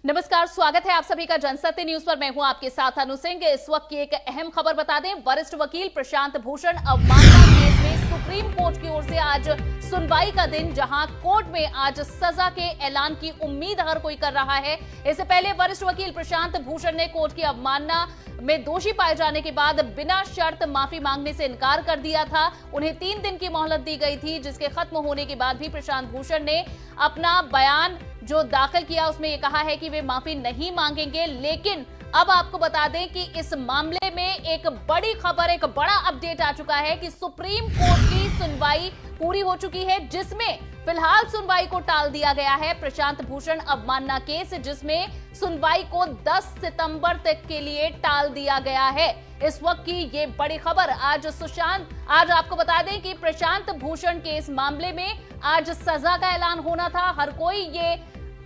नमस्कार, स्वागत है आप सभी का जनसत्य न्यूज पर। मैं हूं आपके साथ अनु सिंह। इस वक्त की एक अहम खबर बता दें, वरिष्ठ वकील प्रशांत भूषण अवमानना केस में सुप्रीम कोर्ट की ओर से आज सुनवाई का दिन, जहां कोर्ट में आज सजा के ऐलान की उम्मीद हर कोई कर रहा है। इससे पहले वरिष्ठ वकील प्रशांत भूषण ने कोर्ट की अवमानना में दोषी पाए जाने के बाद बिना शर्त माफी मांगने से इनकार कर दिया था। उन्हें 3 दिन की मोहलत दी गई थी, जिसके खत्म होने के बाद भी प्रशांत भूषण ने अपना बयान जो दाखिल किया उसमें यह कहा है कि वे माफी नहीं मांगेंगे। लेकिन अब आपको बता दें कि इस मामले में एक बड़ी खबर, एक बड़ा अपडेट आ चुका है कि सुप्रीम कोर्ट की सुनवाई पूरी हो चुकी है, जिसमें फिलहाल सुनवाई को टाल दिया गया है। प्रशांत भूषण अवमानना केस, जिसमें सुनवाई को 10 सितंबर तक के लिए टाल दिया गया है। इस वक्त की ये बड़ी खबर। आज आपको बता दें कि प्रशांत भूषण के इस मामले में आज सजा का ऐलान होना था। हर कोई ये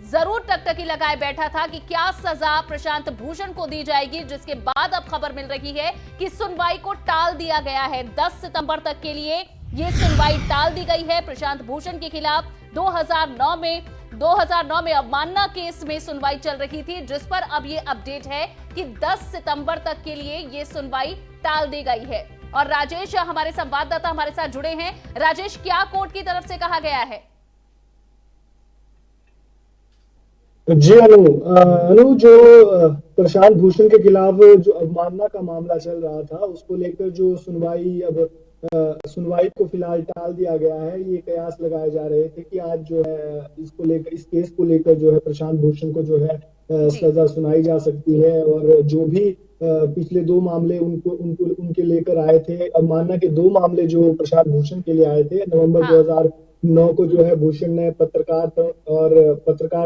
जरूर टकटकी लगाए बैठा था कि क्या सजा प्रशांत भूषण को दी जाएगी, जिसके बाद अब खबर मिल रही है कि सुनवाई को टाल दिया गया है। 10 सितंबर तक के लिए ये सुनवाई टाल दी गई है। प्रशांत भूषण के खिलाफ 2009 में अवमानना केस में सुनवाई चल रही थी, जिस पर अब ये अपडेट है कि 10 सितंबर तक के लिए ये सुनवाई टाल दी गई है। और राजेश, हमारे संवाददाता हमारे साथ जुड़े हैं। राजेश, क्या कोर्ट की तरफ से कहा गया है? जी अनु जो प्रशांत भूषण के खिलाफ जो अवमानना का मामला चल रहा था, उसको लेकर जो सुनवाई को फिलहाल टाल दिया गया है। ये कयास लगाए जा रहे थे कि आज जो है इसको लेकर, इस केस को लेकर जो है प्रशांत भूषण को जो है सजा सुनाई जा सकती है। और जो भी पिछले 2 मामले उनके लेकर आए थे, अवमानना के 2 मामले जो प्रशांत भूषण के लिए आए थे, नवंबर 2009 को जो है भूषण ने पत्रकार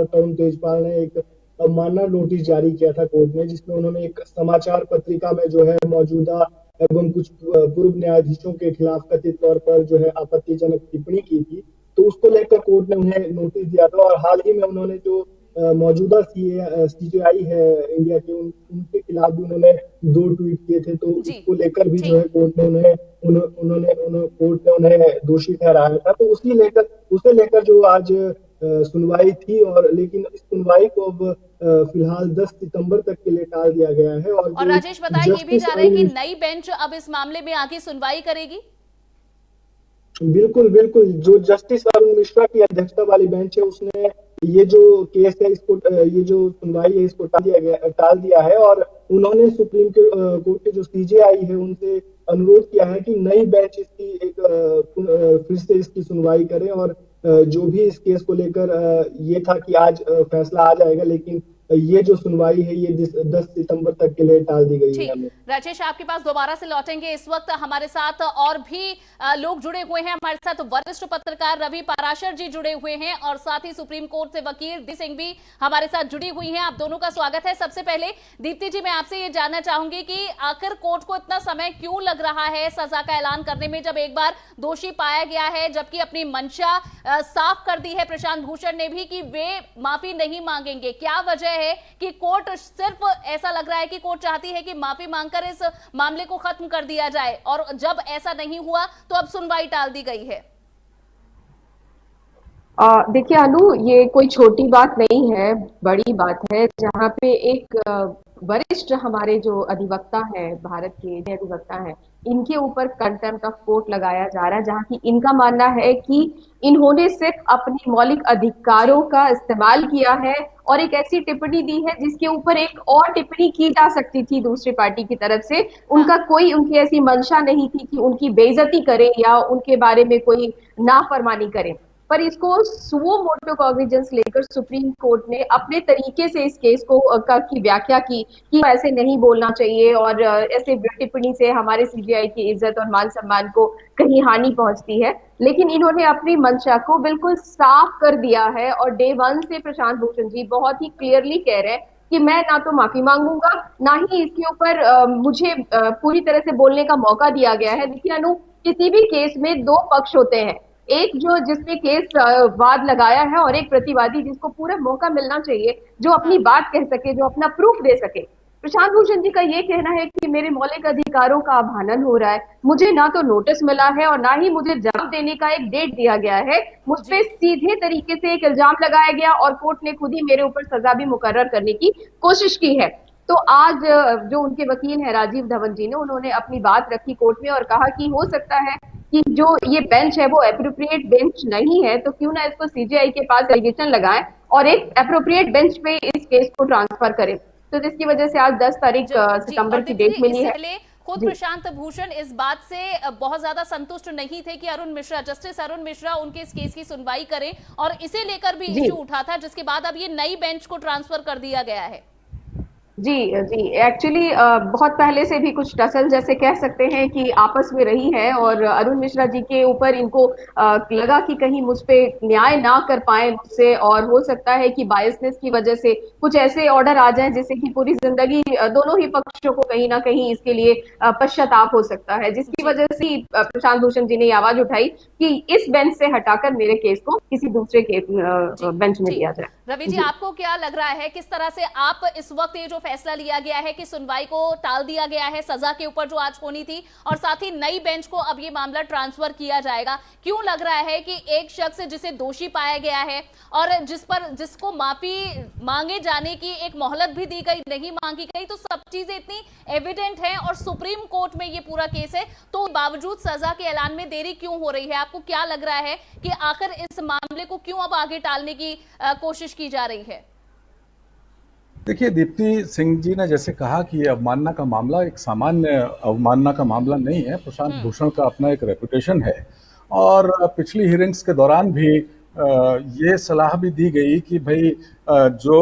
तरुण तेजपाल ने एक अवमानना नोटिस जारी किया था कोर्ट में, जिसमें उन्होंने एक समाचार पत्रिका में जो है मौजूदा एवं कुछ पूर्व न्यायाधीशों के खिलाफ कथित तौर पर जो है आपत्तिजनक टिप्पणी की थी। तो उसको लेकर कोर्ट ने उन्हें नोटिस दिया था। और हाल ही में उन्होंने जो मौजूदा सीजेआई है इंडिया के, उनके खिलाफ भी उन्होंने 2 ट्वीट किए थे। तो उसको लेकर भी जो है कोर्ट ने उन्हें दोषी ठहराया था। तो उसे लेकर जो आज सुनवाई थी, और लेकिन इस सुनवाई को अब फिलहाल 10 सितंबर तक के लिए टाल दिया गया है। और राजेश, बताएं, ये भी जा रहा है कि नई बेंच अब इस मामले में आगे सुनवाई करेगी? बिल्कुल बिल्कुल, जो जस्टिस अरुण मिश्रा की अध्यक्षता वाली बेंच है, उसने ये जो केस है, ये जो सुनवाई है, इसको टाल दिया है। और उन्होंने सुप्रीम कोर्ट के जो सीजेआई है उनसे अनुरोध किया है कि नई बेंच इसकी फिर से इसकी सुनवाई करे। और जो भी इस केस को लेकर ये था कि आज फैसला आ जाएगा, लेकिन ये जो सुनवाई है ये 10 सितंबर तक के लिए टाल दी गई है। राजेश, आपके पास दोबारा से लौटेंगे। इस वक्त हमारे साथ और भी लोग जुड़े हुए हैं। हमारे साथ वरिष्ठ पत्रकार रवि पाराशर जी जुड़े हुए हैं, और साथ ही सुप्रीम कोर्ट से वकील दीप्ति सिंह भी हमारे साथ जुड़ी हुई हैं। आप दोनों का स्वागत है। सबसे पहले दीप्ति जी, मैं आपसे ये जानना चाहूंगी कि आखिर कोर्ट को इतना समय क्यों लग रहा है सजा का ऐलान करने में, जब एक बार दोषी पाया गया है, जबकि अपनी मंशा साफ कर दी है प्रशांत भूषण ने भी कि वे माफी नहीं मांगेंगे। क्या वजह है कि कोर्ट, सिर्फ ऐसा लग रहा है कि कोर्ट चाहती है कि माफी मांगकर इस मामले को खत्म कर दिया जाए, और जब ऐसा नहीं हुआ तो अब सुनवाई टाल दी गई है? देखिए अनु, ये कोई छोटी बात नहीं है, बड़ी बात है। जहाँ पे एक वरिष्ठ हमारे जो अधिवक्ता है, भारत के अधिवक्ता है, इनके ऊपर कंटेम्प्ट ऑफ कोर्ट लगाया जा रहा है, जहाँ की इनका मानना है कि इन्होंने सिर्फ अपनी मौलिक अधिकारों का इस्तेमाल किया है और एक ऐसी टिप्पणी दी है जिसके ऊपर एक और टिप्पणी की जा सकती थी दूसरी पार्टी की तरफ से। उनकी ऐसी मंशा नहीं थी कि उनकी बेइज्जती करें या उनके बारे में कोई नाफरमानी करें। पर इसको सुओ मोटो कॉग्निजेंस लेकर सुप्रीम कोर्ट ने अपने तरीके से इस केस को की व्याख्या की कि ऐसे नहीं बोलना चाहिए, और ऐसे टिप्पणी से हमारे सीबीआई की इज्जत और मान सम्मान को कहीं हानि पहुंचती है। लेकिन इन्होंने अपनी मंशा को बिल्कुल साफ कर दिया है, और डे 1 से प्रशांत भूषण जी बहुत ही क्लियरली कह रहे हैं कि मैं ना तो माफी मांगूंगा, ना ही इसके ऊपर मुझे पूरी तरह से बोलने का मौका दिया गया है। देखिए अनु, किसी भी केस में 2 पक्ष होते हैं, एक जो जिसने केस वाद लगाया है, और एक प्रतिवादी जिसको पूरा मौका मिलना चाहिए जो अपनी बात कह सके, जो अपना प्रूफ दे सके। प्रशांत भूषण जी का ये कहना है कि मेरे मौलिक अधिकारों का अवमानन हो रहा है, मुझे ना तो नोटिस मिला है और ना ही मुझे जवाब देने का एक डेट दिया गया है, मुझ पे सीधे तरीके से एक इल्जाम लगाया गया और कोर्ट ने खुद ही मेरे ऊपर सजा भी मुकर्रर करने की कोशिश की है। तो आज जो उनके वकील हैं राजीव धवन जी ने, उन्होंने अपनी बात रखी कोर्ट में और कहा कि हो सकता है कि जो ये बेंच है वो एप्रोप्रिएट बेंच नहीं है, तो क्यों ना इसको सीजीआई के पास एलिगेशन लगाएं और एक एप्रोप्रिएट बेंच पे इस केस को ट्रांसफर करें। तो जिसकी वजह से आज 10 तारीख सितंबर की डेट मिली है। खुद प्रशांत भूषण इस बात से बहुत ज्यादा संतुष्ट नहीं थे कि अरुण मिश्रा, जस्टिस अरुण मिश्रा उनके इस केस की सुनवाई करें, और इसे लेकर भी इशू उठा था, जिसके बाद अब ये नई बेंच को ट्रांसफर कर दिया गया है। जी जी, एक्चुअली बहुत पहले से भी कुछ टसल जैसे कह सकते हैं कि आपस में रही है और अरुण मिश्रा जी के ऊपर इनको लगा कि कहीं मुझ पे न्याय ना कर पाए मुझसे, और हो सकता है कि बायसनेस की वजह से कुछ ऐसे ऑर्डर आ जाएं जिससे कि पूरी जिंदगी दोनों ही पक्षों को कहीं ना कहीं इसके लिए पश्चाताप हो सकता है, जिसकी वजह से प्रशांत भूषण जी ने आवाज उठाई कि इस बेंच से हटाकर मेरे केस को किसी दूसरे केस बेंच में दिया जाए। रवि जी, आपको क्या लग रहा है, किस तरह से आप इस वक्त ये जो फैसला लिया गया है कि सुनवाई को टाल दिया गया है सजा के ऊपर जो आज होनी थी, और साथ ही नई बेंच को अब ये मामला ट्रांसफर किया जाएगा, क्यों लग रहा है कि एक शख्स जिसे दोषी पाया गया है और जिसको माफी मांगे जाने की एक मोहलत भी दी गई, नहीं मांगी गई, तो सब चीजें इतनी एविडेंट है और सुप्रीम कोर्ट में ये पूरा केस है, तो बावजूद सजा के ऐलान में देरी क्यों हो रही है? आपको क्या लग रहा है कि आखिर इस मामले को क्यों अब आगे टालने की कोशिश की जा रही है? देखिए, दीप्ति सिंह जी ने जैसे कहा कि ये अवमानना का मामला एक सामान्य अवमानना का मामला नहीं है। प्रशांत भूषण का अपना एक रेपुटेशन है, और पिछली हियरिंग्स के दौरान भी ये सलाह भी दी गई कि भाई जो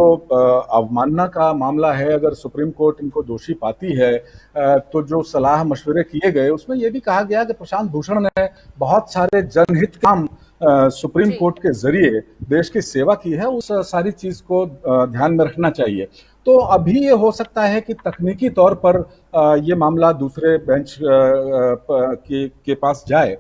अवमानना का मामला है, अगर सुप्रीम कोर्ट इनको दोषी पाती है तो जो सलाह मशवरे किए गए उसमें यह भी कहा गया कि प्रशांत भूषण ने बहुत सारे जनहित काम सुप्रीम कोर्ट के जरिए देश की सेवा की है, उस सारी चीज को ध्यान में रखना चाहिए। तो अभी ये हो सकता है कि तकनीकी तौर पर ये मामला दूसरे बेंच के पास जाए,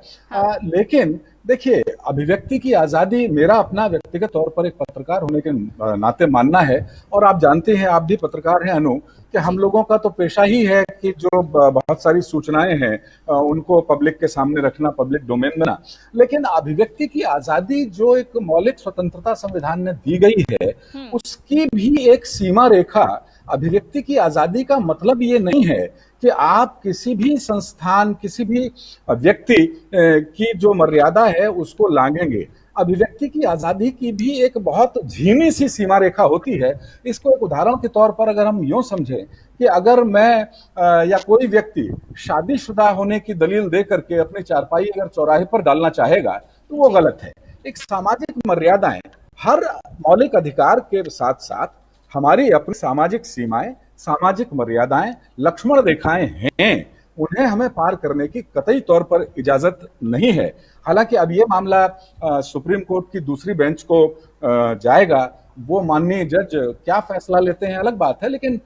लेकिन देखिए, अभिव्यक्ति की आजादी मेरा अपना व्यक्तिगत तौर पर एक पत्रकार होने के नाते मानना है, और आप जानते हैं, आप भी पत्रकार हैं अनु, कि हम लोगों का तो पेशा ही है कि जो बहुत सारी सूचनाएं हैं उनको पब्लिक के सामने रखना, पब्लिक डोमेन में ना। लेकिन अभिव्यक्ति की आजादी जो एक मौलिक स्वतंत्रता संविधान ने दी गई है, उसकी भी एक सीमा रेखा, अभिव्यक्ति की आजादी का मतलब ये नहीं है कि आप किसी भी संस्थान, किसी भी व्यक्ति की जो मर्यादा है उसको लांघेंगे। अभिव्यक्ति की आजादी की भी एक बहुत धीमी सी सीमा रेखा होती है। इसको एक उदाहरण के तौर पर अगर हम यूं समझें कि अगर मैं या कोई व्यक्ति शादीशुदा होने की दलील दे करके अपनी चारपाई अगर चौराहे पर डालना चाहेगा तो वो गलत है। एक सामाजिक मर्यादाएं, हर मौलिक अधिकार के साथ साथ हमारी अपनी सामाजिक सीमाएं, सामाजिक मर्यादाएं, लक्ष्मण रेखाएं हैं, उन्हें हमें पार करने की कतई तौर पर इजाजत नहीं है। हालांकि अब ये मामला सुप्रीम कोर्ट की दूसरी बेंच को जाएगा, वो माननीय जज क्या फैसला लेते हैं अलग बात है, लेकिन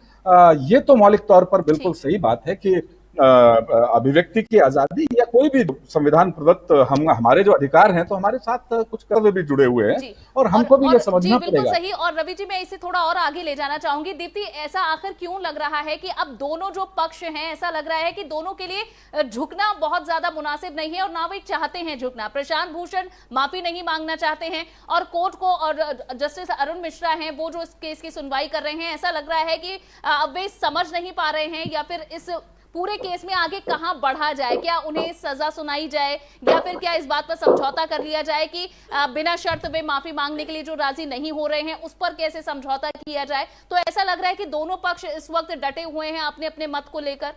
ये तो मौलिक तौर पर बिल्कुल सही बात है कि अभिव्यक्ति की आजादी या कोई भी संविधान प्रदत्त हमारे जो अधिकार हैं, तो हमारे साथ कुछ कर्तव्य भी जुड़े हुए हैं, और हमको भी ये समझना पड़ेगा। बिल्कुल सही। और रवि जी, मैं इसे थोड़ा और आगे ले जाना चाहूंगी। दीप्ति, ऐसा आखिर क्यों लग रहा है कि अब दोनों जो पक्ष हैं, ऐसा लग रहा है कि दोनों के लिए झुकना बहुत ज्यादा मुनासिब नहीं है और ना वे चाहते हैं झुकना। प्रशांत भूषण माफी नहीं मांगना चाहते हैं, और कोर्ट को और जस्टिस अरुण मिश्रा हैं वो जो इस केस की सुनवाई कर रहे हैं, ऐसा लग रहा है कि अब वे समझ नहीं पा रहे हैं, या फिर इस पूरे केस में आगे कहां बढ़ा जाए, क्या उन्हें सजा सुनाई जाए, या फिर क्या इस बात पर समझौता कर लिया जाए कि बिना शर्त वे माफी मांगने के लिए जो राजी नहीं हो रहे हैं उस पर कैसे समझौता किया जाए। तो ऐसा लग रहा है कि दोनों पक्ष इस वक्त डटे हुए हैं अपने अपने मत को लेकर।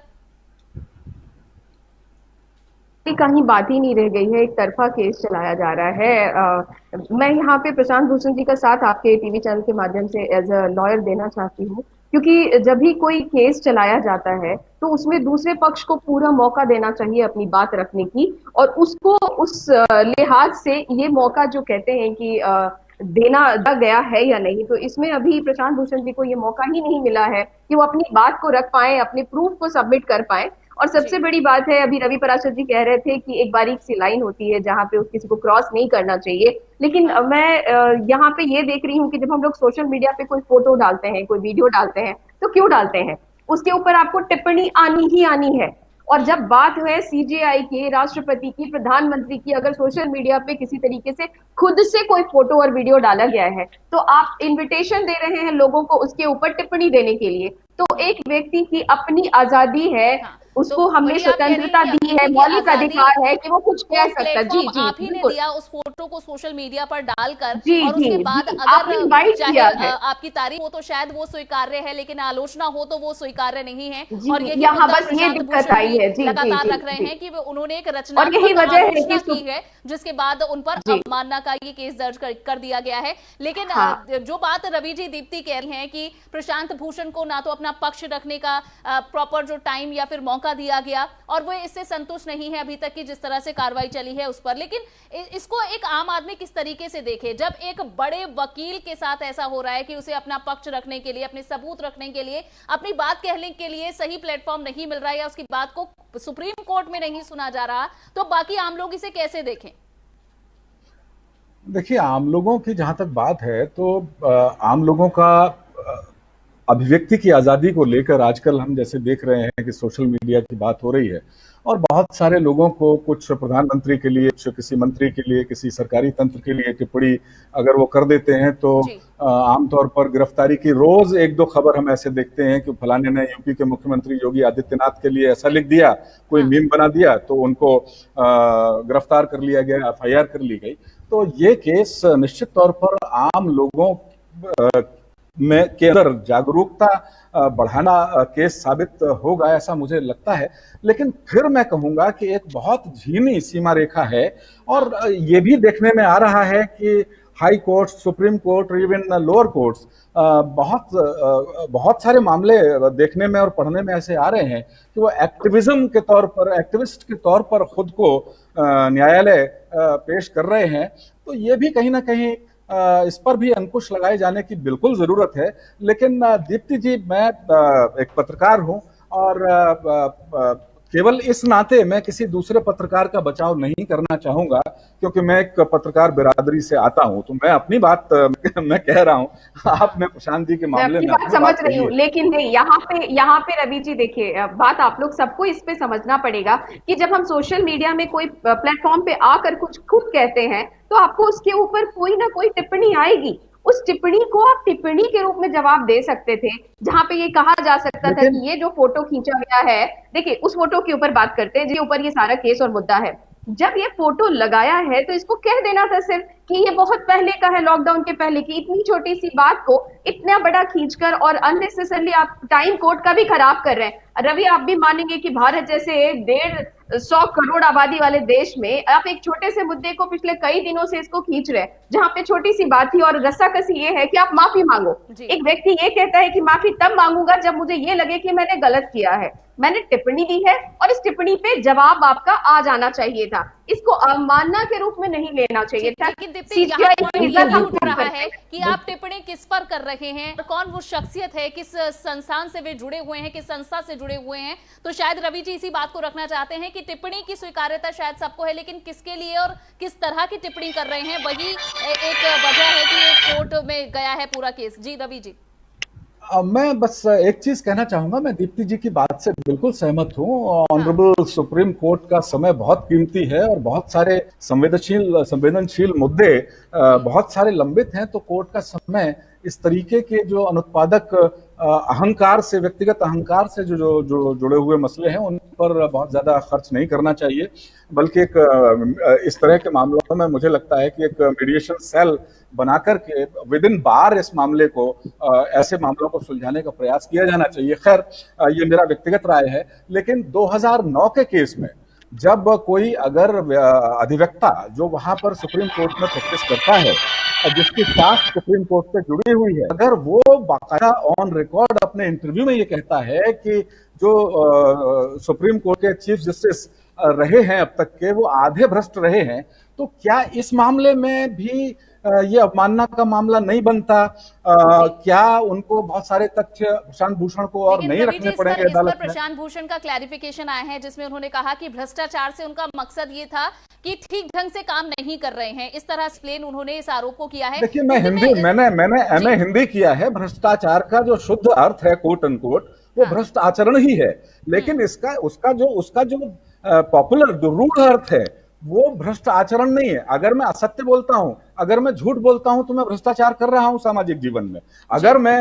कहीं बात ही नहीं रह गई है, एक तरफा केस चलाया जा रहा है। मैं यहाँ पे प्रशांत भूषण जी का साथ आपके टीवी चैनल के माध्यम से एज अ लॉयर देना चाहती हूँ, क्योंकि जब भी कोई केस चलाया जाता है तो उसमें दूसरे पक्ष को पूरा मौका देना चाहिए अपनी बात रखने की, और उसको उस लिहाज से ये मौका जो कहते हैं कि देना गया है या नहीं, तो इसमें अभी प्रशांत भूषण जी को ये मौका ही नहीं मिला है कि वो अपनी बात को रख पाए, अपने प्रूफ को सबमिट कर पाए। और सबसे बड़ी बात है, अभी रवि पराशर जी कह रहे थे कि एक बारीक सी लाइन होती है जहां पे किसी को क्रॉस नहीं करना चाहिए, लेकिन मैं यहाँ पे ये देख रही हूँ कि जब हम लोग सोशल मीडिया पे कोई फोटो डालते हैं, कोई वीडियो डालते हैं, तो क्यों डालते हैं? उसके ऊपर आपको टिप्पणी आनी ही आनी है। और जब बात है सीजेआई के, राष्ट्रपति की, प्रधानमंत्री की, अगर सोशल मीडिया पे किसी तरीके से खुद से कोई फोटो और वीडियो डाला गया है तो आप इनविटेशन दे रहे हैं लोगों को उसके ऊपर टिप्पणी देने के लिए। तो एक व्यक्ति की अपनी आजादी है, उसको तो हमने वही आप कह रही स्वतंत्रता हैं कि दी है, उनकी मौलिक आजादी अधिकार है कि वो कुछ कह सकता है। जी प्लेटफॉर्म जी आप ही ने बिल्कुल। दिया उस फोटो को सोशल मीडिया पर डालकर, जी और उसके जी बाद जी, आपने अगर इनवाइट चाहे किया है। आपकी तारीफ हो तो शायद वो स्वीकार्य है, लेकिन आलोचना हो तो वो स्वीकार्य नहीं है। जी, और यही यहाँ मुद्दा बस ये प्रशांत दिक्कत भूषण आई भी है। जी, लगातार जी, रख रहे जी। हैं कि उन्होंने एक और यही रचनात्मक वजह है आलोचना कि की है, जिसके बाद उन पर जी। अवमानना का ये केस दर्ज कर दिया गया है। लेकिन हाँ। जो बात रवि जी, दीप्ति कह रही हैं कि प्रशांत भूषण को ना तो अपना पक्ष रखने का प्रॉपर जो टाइम या फिर मौका दिया गया, और वो इससे संतुष्ट नहीं है अभी तक की जिस तरह से कार्रवाई चली है उस पर। लेकिन इसको एक आम आदमी किस तरीके से देखे जब एक बड़े वकील के साथ ऐसा हो रहा है कि उसे अपना पक्ष रखने के लिए, अपने सबूत रखने के लिए, अपनी बात कहने के लिए सही प्लेटफॉर्म नहीं मिल रहा है, या उसकी बात को सुप्रीम कोर्ट में नहीं सुना जा रहा, तो बाकी आम लोग इसे कैसे देखें? देखिए, आम लोगों की जहां तक बात है तो आम लोगों का अभिव्यक्ति की आज़ादी को लेकर आजकल हम जैसे देख रहे हैं कि सोशल मीडिया की बात हो रही है, और बहुत सारे लोगों को, कुछ प्रधानमंत्री के लिए, कुछ किसी मंत्री के लिए, किसी सरकारी तंत्र के लिए टिप्पणी अगर वो कर देते हैं तो आमतौर पर गिरफ्तारी की रोज एक दो खबर हम ऐसे देखते हैं कि फलाने ने यूपी के मुख्यमंत्री योगी आदित्यनाथ के लिए ऐसा लिख दिया, कोई मीम बना दिया तो उनको गिरफ्तार कर लिया गया, एफआईआर कर ली गई। तो ये केस निश्चित तौर पर आम लोगों में के अंदर जागरूकता बढ़ाना केस साबित होगा, ऐसा मुझे लगता है। लेकिन फिर मैं कहूंगा कि एक बहुत धीमी सीमा रेखा है, और ये भी देखने में आ रहा है कि हाई कोर्ट, सुप्रीम कोर्ट और इवन लोअर कोर्ट्स बहुत सारे मामले देखने में और पढ़ने में ऐसे आ रहे हैं कि वो एक्टिविज्म के तौर पर, एक्टिविस्ट के तौर पर खुद को न्यायालय पेश कर रहे हैं। तो ये भी कहीं ना कहीं इस पर भी अंकुश लगाए जाने की बिल्कुल जरूरत है। लेकिन दीप्ति जी, मैं एक पत्रकार हूं, और केवल इस नाते मैं किसी दूसरे पत्रकार का बचाव नहीं करना चाहूंगा, क्योंकि मैं एक पत्रकार बिरादरी से आता हूं, तो मैं अपनी बात मैं कह रहा हूं, आपने प्रशांत जी के मामले में बात समझ रही हूँ। लेकिन नहीं, यहाँ पे रवि जी देखिए, बात आप लोग सबको इस पे समझना पड़ेगा कि जब हम सोशल मीडिया में कोई प्लेटफॉर्म पे आकर कुछ खुद कहते हैं तो आपको उसके ऊपर कोई ना कोई टिप्पणी आएगी। उस टिप्पणी को आप टिप्पणी के रूप में जवाब दे सकते थे, जहां पे ये कहा जा सकता था कि ये जो फोटो खींचा गया है, देखिए उस फोटो के ऊपर बात करते हैं जिसके ऊपर ये सारा केस और मुद्दा है। जब ये फोटो लगाया है तो इसको कह देना था सिर्फ कि ये बहुत पहले का है, लॉकडाउन के पहले की। इतनी छोटी सी बात को इतना बड़ा खींचकर और अननेसेसरली आप टाइम कोड का भी खराब कर रहे हैं। रवि, आप भी मानेंगे कि भारत जैसे 150 करोड़ आबादी वाले देश में आप एक छोटे से मुद्दे को पिछले कई दिनों से इसको खींच रहे हैं, जहां पे छोटी सी बात थी, और रस्साकसी ये है कि आप माफी मांगो। एक व्यक्ति ये कहता है कि माफी तब मांगूंगा जब मुझे ये लगे कि मैंने गलत किया है, मैंने टिप्पणी दी है और इस टिप्पणी पे जवाब आपका आ जाना चाहिए था। इसको अवमानना के रूप में नहीं लेना चाहिए था। रहा है कि आप टिप्पणी किस पर कर रहे हैं, कौन वो शख्सियत है, किस संस्थान से वे जुड़े हुए हैं, किस संस्था से जुड़े हुए हैं। तो शायद रवि जी इसी बात को रखना चाहते हैं कि टिप्पणी की स्वीकार्यता शायद सबको है, लेकिन किसके लिए और किस तरह की टिप्पणी कर रहे हैं, वही एक वजह है कि एक कोर्ट में गया है पूरा केस। जी रवि जी। मैं बस एक चीज कहना चाहूंगा, मैं दीप्ति जी की बात से बिल्कुल सहमत हूं। ऑनरेबल सुप्रीम कोर्ट का समय बहुत कीमती है, और बहुत सारे संवेदनशील मुद्दे बहुत सारे लंबित हैं। तो कोर्ट का समय इस तरीके के जो अनुत्पादक अहंकार से, व्यक्तिगत अहंकार से जो जुड़े हुए मसले हैं, उन पर बहुत ज्यादा खर्च नहीं करना चाहिए। बल्कि एक इस तरह के मामलों में मुझे लगता है कि एक मीडिएशन सेल बनाकर के विद इन बार इस मामले को, ऐसे मामलों को सुलझाने का प्रयास किया जाना चाहिए। खैर, ये मेरा व्यक्तिगत राय है। लेकिन 2009 के केस में जब कोई अगर अधिवक्ता जो वहां पर सुप्रीम कोर्ट में प्रैक्टिस करता है, जिसकी कास्ट सुप्रीम कोर्ट से जुड़ी हुई है, अगर वो बाकायदा ऑन रिकॉर्ड अपने इंटरव्यू में ये कहता है कि जो सुप्रीम कोर्ट के चीफ जस्टिस रहे हैं अब तक के, वो आधे भ्रष्ट रहे हैं, तो क्या इस मामले में भी ये अवमानना का मामला नहीं बनता? क्या उनको बहुत सारे तथ्य प्रशांत भूषण को और नहीं रखने पड़ेंगे अदालत में? प्रशांत भूषण का क्लैरिफिकेशन आया है, जिसमें उन्होंने कहा कि भ्रष्टाचार से उनका मकसद ये था कि ठीक ढंग से काम नहीं कर रहे हैं। इस तरह एक्सप्लेन उन्होंने इस आरोप को किया है। देखिए, मैंने MA हिंदी किया है। भ्रष्टाचार का जो शुद्ध अर्थ है, कोट अनकोट, वो भ्रष्ट आचरण ही है। लेकिन उसका जो पॉपुलर जो रूढ़ अर्थ है वो भ्रष्ट आचरण नहीं है। अगर मैं असत्य बोलता हूं, अगर मैं झूठ बोलता हूं, तो मैं भ्रष्टाचार कर रहा हूं सामाजिक जीवन में। अगर मैं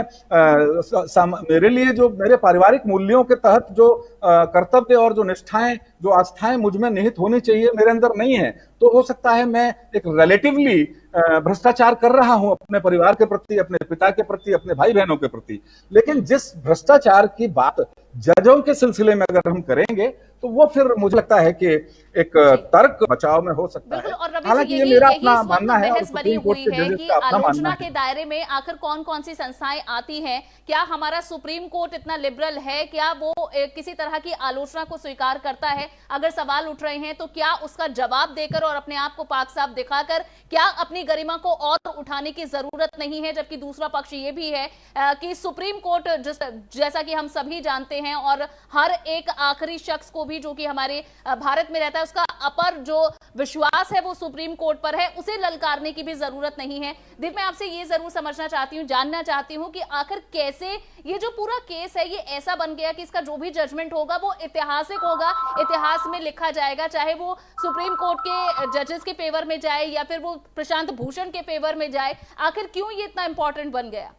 मेरे लिए जो मेरे पारिवारिक मूल्यों के तहत जो कर्तव्य और जो निष्ठाएं, जो आस्थाएं मुझ में निहित होनी चाहिए मेरे अंदर नहीं है, तो हो सकता है मैं एक रिलेटिवली भ्रष्टाचार कर रहा हूं अपने परिवार के प्रति, अपने पिता के प्रति, अपने भाई बहनों के प्रति। लेकिन जिस भ्रष्टाचार की बात जजों के सिलसिले में अगर हम करेंगे, तो वो फिर मुझे लगता है कि एक तर्क बचाव में हो सकता है। हालांकि ये मेरा अपना मानना है और सुप्रीम कोर्ट के जजेस का अपना मानना है। के दायरे में आखिर कौन कौन सी संस्थाएं आती हैं? क्या हमारा सुप्रीम कोर्ट इतना लिबरल है? क्या वो किसी तरह की आलोचना को स्वीकार करता है? अगर सवाल उठ रहे हैं तो क्या उसका जवाब देकर और अपने आप को पाक साफ दिखाकर क्या अपनी गरिमा को और उठाने की जरूरत नहीं है? जबकि दूसरा पक्ष ये भी है कि सुप्रीम कोर्ट जैसा कि हम सभी जानते हैं और हर एक आखिरी शख्स को भी जो कि हमारे भारत में रहता है, उसका अपर जो विश्वास है वो सुप्रीम कोर्ट पर है, उसे ललकारने की भी जरूरत नहीं है। दीप, मैं आपसे ये जरूर समझना चाहती हूँ, जानना चाहती हूँ कि आखिर कैसे ये जो पूरा केस है ये ऐसा बन गया कि इसका जो भी जजमेंट होगा वो ऐतिहासिक होगा, इतिहास में लिखा जाएगा, चाहे वो सुप्रीम कोर्ट के जजेस के फेवर में जाए या फिर वो प्रशांत भूषण के फेवर में जाए। आखिर क्यों ये इतना इंपॉर्टेंट बन गया?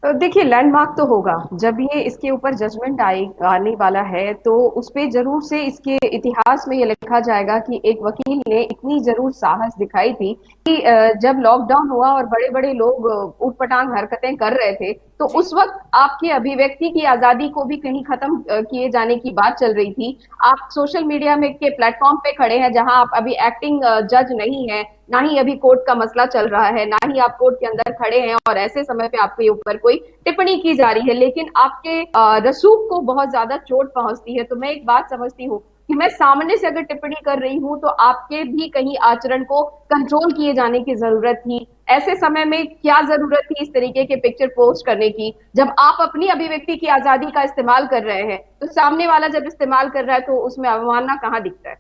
देखिए, लैंडमार्क तो होगा जब ये इसके ऊपर जजमेंट आने वाला है, तो उस पे जरूर से इसके इतिहास में ये लिखा जाएगा कि एक वकील ने इतनी जरूर साहस दिखाई थी कि जब लॉकडाउन हुआ और बड़े बड़े लोग ऊटपटांग हरकतें कर रहे थे, तो उस वक्त आपकी अभिव्यक्ति की आजादी को भी कहीं खत्म किए जाने की बात चल रही थी। आप सोशल मीडिया में के प्लेटफॉर्म पे खड़े हैं जहां आप अभी एक्टिंग जज नहीं है, ना ही अभी कोर्ट का मसला चल रहा है, ना ही आप कोर्ट के अंदर खड़े हैं, और ऐसे समय पे आपके ऊपर कोई टिप्पणी की जा रही है, लेकिन आपके रसूख को बहुत ज्यादा चोट पहुंचती है। तो मैं एक बात समझती हूँ कि मैं सामने से अगर टिप्पणी कर रही हूं तो आपके भी कहीं आचरण को कंट्रोल किए जाने की जरूरत थी। ऐसे समय में क्या जरूरत थी इस तरीके के पिक्चर पोस्ट करने की? जब आप अपनी अभिव्यक्ति की आजादी का इस्तेमाल कर रहे हैं, तो सामने वाला जब इस्तेमाल कर रहा है तो उसमें अवमानना कहाँ दिखता है?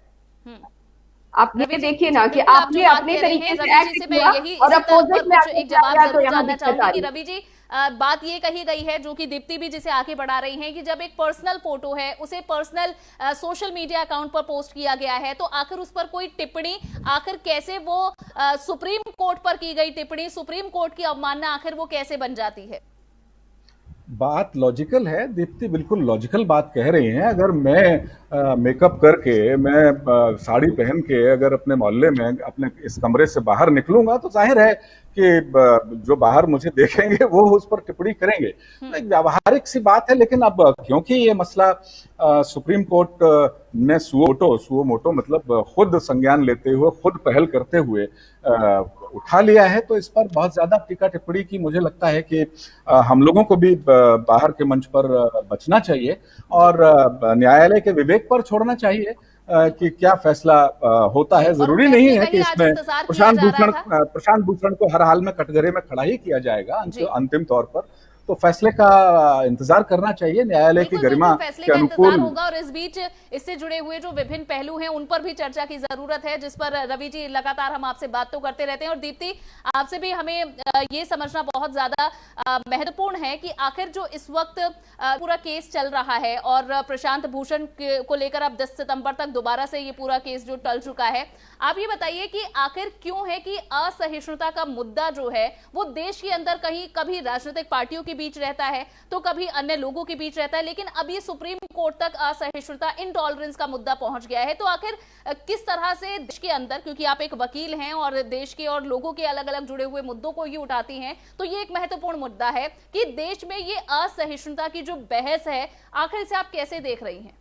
आप ये देखिए ना कि आपने अपने तरीके से एक्ट किया और अपोजिट में एक जवाब जरूर जानना चाहूंगी कि रवि जी, बात ये कही गई है जो कि दीप्ति भी जिसे आगे बढ़ा रही हैं कि जब एक पर्सनल फोटो है उसे पर्सनल सोशल मीडिया अकाउंट पर पोस्ट किया गया है, तो आखिर उस पर कोई टिप्पणी, आखिर कैसे वो सुप्रीम कोर्ट पर की गई टिप्पणी, सुप्रीम कोर्ट की अवमानना आखिर वो कैसे बन जाती है? बात लॉजिकल है, दीप्ति बिल्कुल लॉजिकल बात कह रही हैं। अगर मैं मेकअप करके, मैं साड़ी पहन के अगर अपने मोहल्ले में अपने इस कमरे से बाहर निकलूंगा, तो जाहिर है कि जो बाहर मुझे देखेंगे वो उस पर टिप्पणी करेंगे। तो एक व्यावहारिक सी बात है। लेकिन अब क्योंकि ये मसला सुप्रीम कोर्ट ने सुओ मोटो मतलब खुद संज्ञान लेते हुए, खुद पहल करते हुए उठा लिया है, तो इस पर बहुत ज्यादा टीका टिप्पणी की मुझे लगता है कि हम लोगों को भी बाहर के मंच पर बचना चाहिए और न्यायालय के विवेक पर छोड़ना चाहिए कि क्या फैसला होता है। जरूरी नहीं है कि इसमें प्रशांत भूषण को हर हाल में कटघरे में खड़ा ही किया जाएगा अंतिम तौर पर। तो फैसले का इंतजार करना चाहिए, न्यायालय की गरिमा के अनुकूल होगा। और इस बीच इससे जुड़े हुए जो विभिन्न पहलू हैं उन पर भी चर्चा की जरूरत है, जिस पर रवि जी लगातार हम आपसे बात तो करते रहते हैं। और दीप्ति, आपसे भी हमें ये समझना बहुत ज्यादा महत्वपूर्ण है कि आखिर जो इस वक्त पूरा केस चल रहा है और प्रशांत भूषण को लेकर अब 10 सितंबर तक दोबारा से ये पूरा केस जो टल चुका है, आप ये बताइए कि आखिर क्यों है कि असहिष्णुता का मुद्दा जो है वो देश के अंदर कहीं कभी राजनीतिक पार्टियों के बीच रहता है तो कभी अन्य लोगों के बीच रहता है, लेकिन अब ये सुप्रीम कोर्ट तक असहिष्णुता, इंटॉलरेंस का मुद्दा पहुंच गया है। तो आखिर किस तरह से देश के अंदर, क्योंकि आप एक वकील हैं और देश के और लोगों के अलग अलग जुड़े हुए मुद्दों को ये उठाती हैं, तो ये एक महत्वपूर्ण मुद्दा है कि देश में ये असहिष्णुता की जो बहस है, आखिर इसे आप कैसे देख रही हैं?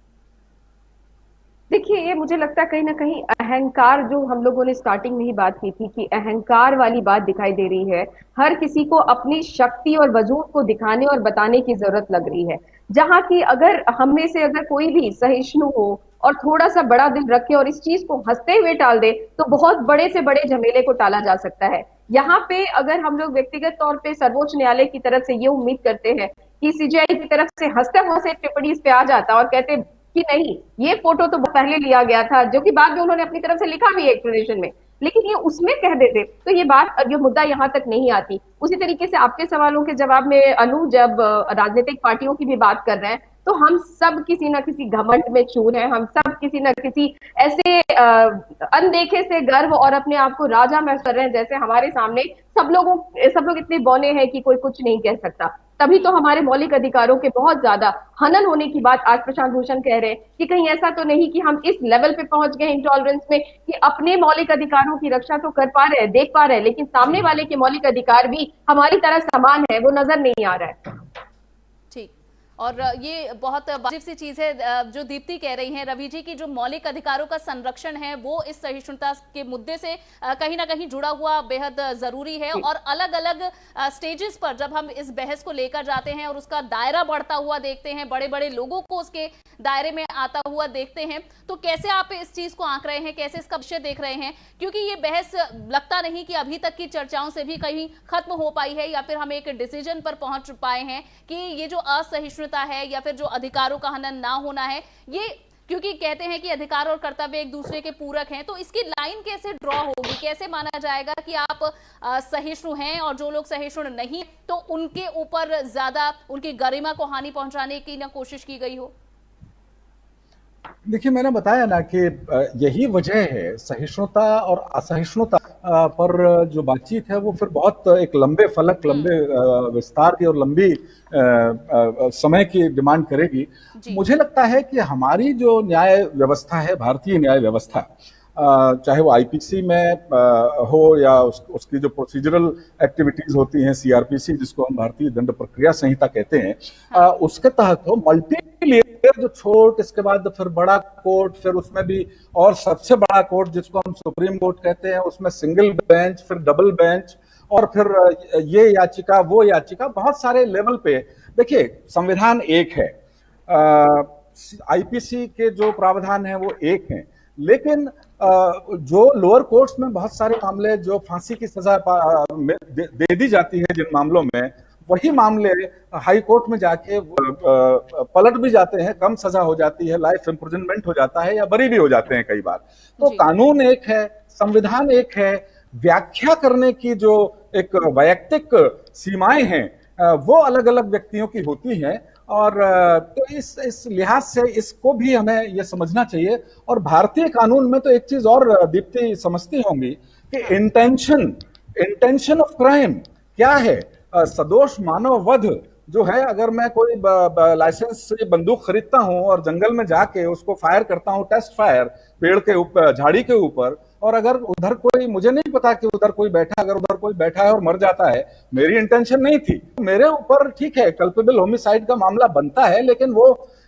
देखिए, ये मुझे लगता है कहीं ना कहीं अहंकार, जो हम लोगों ने स्टार्टिंग में ही बात की थी कि अहंकार वाली बात दिखाई दे रही है। हर किसी को अपनी शक्ति और वजूद को दिखाने और बताने की जरूरत लग रही है, जहां की अगर हम में से अगर कोई भी सहिष्णु हो और थोड़ा सा बड़ा दिल रखे और इस चीज को हंसते हुए टाल दे, तो बहुत बड़े से बड़े झमेले को टाला जा सकता है। यहाँ पे अगर हम लोग व्यक्तिगत तौर पे सर्वोच्च न्यायालय की तरफ से ये उम्मीद करते हैं कि सीजीआई की तरफ से हंसते हंसते टिप्पणी इस पे आ जाता और कहते कि नहीं, ये फोटो तो पहले लिया गया था, जो कि बाद में उन्होंने अपनी तरफ से लिखा भी है एक्सप्लेनेशन में लेकिन ये उसमें कह देते तो ये बात, ये मुद्दा यहाँ तक नहीं आती। उसी तरीके से आपके सवालों के जवाब में अनु, जब राजनीतिक पार्टियों की भी बात कर रहे हैं, तो हम सब किसी न किसी घमंड में चूर हैं, हम सब किसी न किसी ऐसे अनदेखे से गर्व और अपने आप को राजा महसूस कर रहे हैं, जैसे हमारे सामने सब लोग इतने बौने हैं कि कोई कुछ नहीं कह सकता। तभी तो हमारे मौलिक अधिकारों के बहुत ज्यादा हनन होने की बात आज प्रशांत भूषण कह रहे हैं कि कहीं ऐसा तो नहीं कि हम इस लेवल पे पहुंच गए इंटॉलरेंस में कि अपने मौलिक अधिकारों की रक्षा तो कर पा रहे हैं, देख पा रहे हैं, लेकिन सामने वाले के मौलिक अधिकार भी हमारी तरह समान है, वो नजर नहीं आ रहा है। ठीक, और ये बहुत वाजिब सी चीज है जो दीप्ति कह रही हैं रवि जी की, जो मौलिक अधिकारों का संरक्षण है वो इस सहिष्णुता के मुद्दे से कहीं ना कहीं जुड़ा हुआ बेहद जरूरी है। और अलग अलग स्टेजेस पर जब हम इस बहस को लेकर जाते हैं और उसका दायरा बढ़ता हुआ देखते हैं, बड़े बड़े लोगों को उसके दायरे में आता हुआ देखते हैं, तो कैसे आप इस चीज को आंक रहे हैं, कैसे इसका विषय देख रहे हैं? क्योंकि ये बहस लगता नहीं कि अभी तक की चर्चाओं से भी कहीं खत्म हो पाई है, या फिर हम एक डिसीजन पर पहुंच पाए हैं कि ये जो असहिष्णुता है या फिर जो अधिकारों का हनन ना होना है, ये क्योंकि कहते हैं कि अधिकार और कर्तव्य एक दूसरे के पूरक हैं, तो इसकी लाइन कैसे ड्रॉ होगी? कैसे माना जाएगा कि आप सहिष्णु हैं और जो लोग सहिष्णु नहीं तो उनके ऊपर ज्यादा उनकी गरिमा को हानि पहुंचाने की ना कोशिश की गई हो? देखिए, मैंने बताया ना कि यही वजह है सहिष्णुता और असहिष्णुता पर जो बातचीत है वो फिर बहुत एक लंबे फलक, लंबे विस्तार की और लंबी समय की डिमांड करेगी। मुझे लगता है कि हमारी जो न्याय व्यवस्था है, भारतीय न्याय व्यवस्था, चाहे वो आईपीसी में हो या उसकी जो प्रोसीजरल एक्टिविटीज होती हैं, सीआरपीसी जिसको हम भारतीय दंड प्रक्रिया संहिता कहते हैं, उसके तहत हो मल्टी लेयर जो छोट, इसके बाद फिर बड़ा कोर्ट, फिर उसमें भी और सबसे बड़ा कोर्ट जिसको हम सुप्रीम कोर्ट कहते हैं, उसमें सिंगल बेंच, फिर डबल बेंच, और फिर ये याचिका वो याचिका, बहुत सारे लेवल पे। देखिए, संविधान एक है, आईपीसी के जो प्रावधान है वो एक हैं, लेकिन जो लोअर कोर्ट्स में बहुत सारे मामले जो फांसी की सजा दे दी जाती है जिन मामलों में, वही मामले हाई कोर्ट में जाके पलट भी जाते हैं, कम सजा हो जाती है, लाइफ इम्प्रिजनमेंट हो जाता है या बरी भी हो जाते हैं कई बार। तो कानून एक है, संविधान एक है, व्याख्या करने की जो एक वैयक्तिक सीमाएं हैं वो अलग अलग व्यक्तियों की होती हैं, और तो इस लिहाज से इसको भी हमें ये समझना चाहिए। और भारतीय कानून में तो एक चीज और दीप्ति समझती होंगी कि इंटेंशन ऑफ क्राइम क्या है। सदोष मानव वध जो है, अगर मैं कोई लाइसेंस से बंदूक खरीदता हूं और जंगल में जाके उसको फायर करता हूं, टेस्ट फायर, पेड़ के ऊपर, झाड़ी के ऊपर, और अगर उधर कोई, मुझे नहीं पता कि उधर कोई बैठा, अगर उधर कोई बैठा है और मर जाता है, मेरी इंटेंशन नहीं थी, मेरे ऊपर ठीक है कल्पेबल होमिसाइड का मामला बनता है, लेकिन वो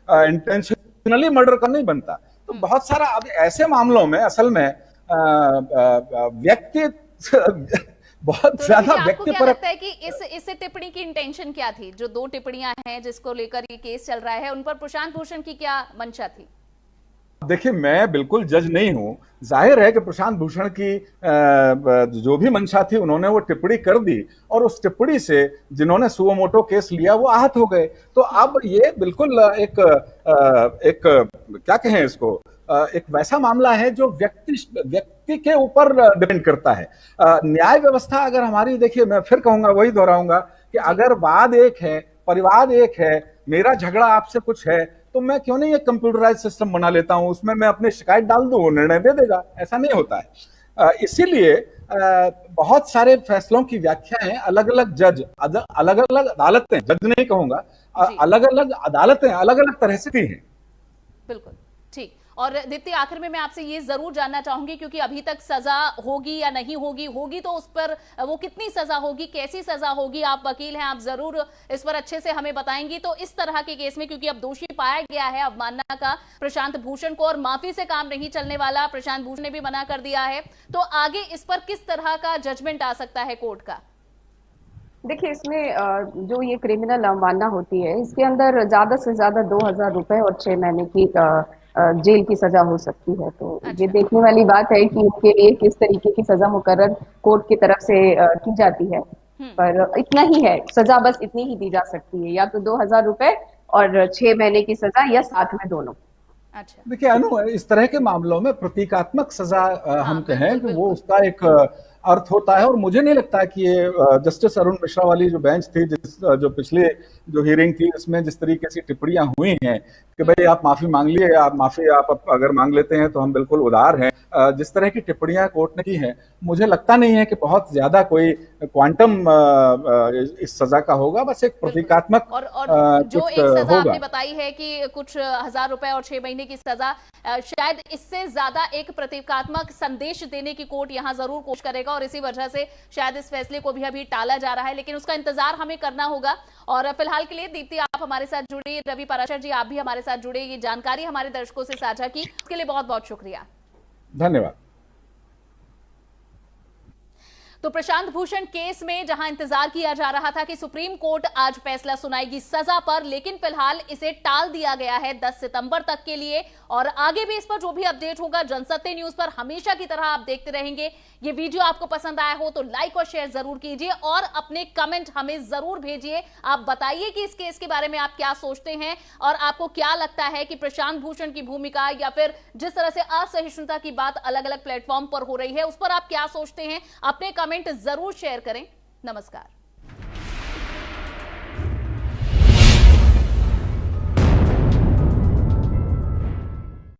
इंटेंशनली मर्डर का नहीं बनता। तो बहुत सारा अब ऐसे मामलों में असल में व्यक्ति बहुत ज्यादा व्यक्ति पर। लगता है कि इस टिप्पणी की इंटेंशन क्या थी? जो दो टिप्पणियां हैं जिसको लेकर ये केस चल रहा है, उन पर प्रशांत भूषण की क्या मंशा थी? देखिए, मैं बिल्कुल जज नहीं हूं। जाहिर है कि प्रशांत भूषण की जो भी मंशा थी, उन्होंने वो टिप्पणी कर दी, और उस टिप्पणी से जिन्होंने सुओ मोटो केस लिया वो आहत हो गए। तो अब ये बिल्कुल एक क्या कहें इसको, एक वैसा मामला है जो व्यक्ति के ऊपर डिपेंड करता है। न्याय व्यवस्था अगर हमारी, देखिए मैं फिर कहूंगा, वही दोहराऊंगा कि अगर वाद एक है, परिवाद एक है, मेरा झगड़ा आपसे कुछ है, तो मैं क्यों नहीं एक कंप्यूटराइज सिस्टम बना लेता हूं, उसमें मैं अपनी शिकायत डाल दूं, वो निर्णय दे देगा। ऐसा नहीं होता है। इसीलिए बहुत सारे फैसलों की व्याख्याएं अलग अलग जज, अलग अलग अदालतें, जज नहीं कहूंगा, अलग अलग अदालतें अलग अलग तरह से की हैं। बिल्कुल ठीक। और दीप्ति, आखिर में मैं आपसे ये जरूर जानना चाहूंगी, क्योंकि अभी तक सजा होगी या नहीं होगी तो उस पर वो कितनी सजा होगी, कैसी सजा होगी? आप वकील हैं, आप जरूर इस पर अच्छे से हमें बताएंगी। तो इस तरह के केस में, क्योंकि अब दोषी पाया गया है अवमानना का प्रशांत भूषण को, और माफी से काम नहीं चलने वाला, प्रशांत भूषण ने भी मना कर दिया है, तो आगे इस पर किस तरह का जजमेंट आ सकता है कोर्ट का? देखिए, इसमें जो ये क्रिमिनल अवमानना होती है, इसके अंदर ज्यादा से ज्यादा 2000 रुपए और 6 महीने की जेल की सजा हो सकती है। तो ये देखने वाली बात है कि इनके लिए किस तरीके की सजा मुकर्रर कोर्ट की तरफ से की जाती है। पर इतना ही है, सजा बस इतनी ही दी जा सकती है, या तो 2000 रुपए और 6 महीने की सजा, या साथ में दोनों। अच्छा। देखिए अनु, इस तरह के मामलों में प्रतीकात्मक सजा हम कहें बिल्कुल, कि वो बिल्कुल। उसका एक अर्थ होता है। और मुझे नहीं लगता कि ये जस्टिस अरुण मिश्रा वाली जो बेंच थी, जो पिछले जो हियरिंग थी, इसमें जिस तरीके से टिप्पणियां हुई हैं कि भाई आप माफी मांग लिए, आप माफी आप अगर मांग लेते हैं तो हम बिल्कुल उदार हैं, जिस तरह की टिप्पणियां कोर्ट ने की हैं, मुझे लगता नहीं है कि बहुत ज्यादा कोई क्वांटम इस सजा का होगा। बस एक बिल्कुल। प्रतीकात्मक और जो कुछ एक सजा होगा। आपने बताई है कि कुछ 1000 रुपए और 6 महीने की सजा, शायद इससे ज्यादा एक प्रतीकात्मक संदेश देने की कोर्ट यहां जरूर कोशिश करेगा और इसी वजह से शायद इस फैसले को भी अभी टाला जा रहा है, लेकिन उसका इंतजार हमें करना होगा। और फिलहाल के लिए दीप्ति आप हमारे साथ जुड़ी, रवि पराशर जी आप भी हमारे साथ जुड़े, ये जानकारी हमारे दर्शकों से साझा की, उसके लिए बहुत बहुत शुक्रिया। धन्यवाद। तो प्रशांत भूषण केस में जहां इंतजार किया जा रहा था कि सुप्रीम कोर्ट आज फैसला सुनाएगी सजा पर, लेकिन फिलहाल इसे टाल दिया गया है 10 सितंबर तक के लिए। और आगे भी इस पर जो भी अपडेट होगा जनसत्य न्यूज पर हमेशा की तरह आप देखते रहेंगे। ये वीडियो आपको पसंद आया हो तो लाइक और शेयर जरूर कीजिए और अपने कमेंट हमें जरूर भेजिए। आप बताइए कि इस केस के बारे में आप क्या सोचते हैं और आपको क्या लगता है कि प्रशांत भूषण की भूमिका या फिर जिस तरह से असहिष्णुता की बात अलग अलग प्लेटफॉर्म पर हो रही है उस पर आप क्या सोचते हैं। अपने कमेंट जरूर शेयर करें। नमस्कार।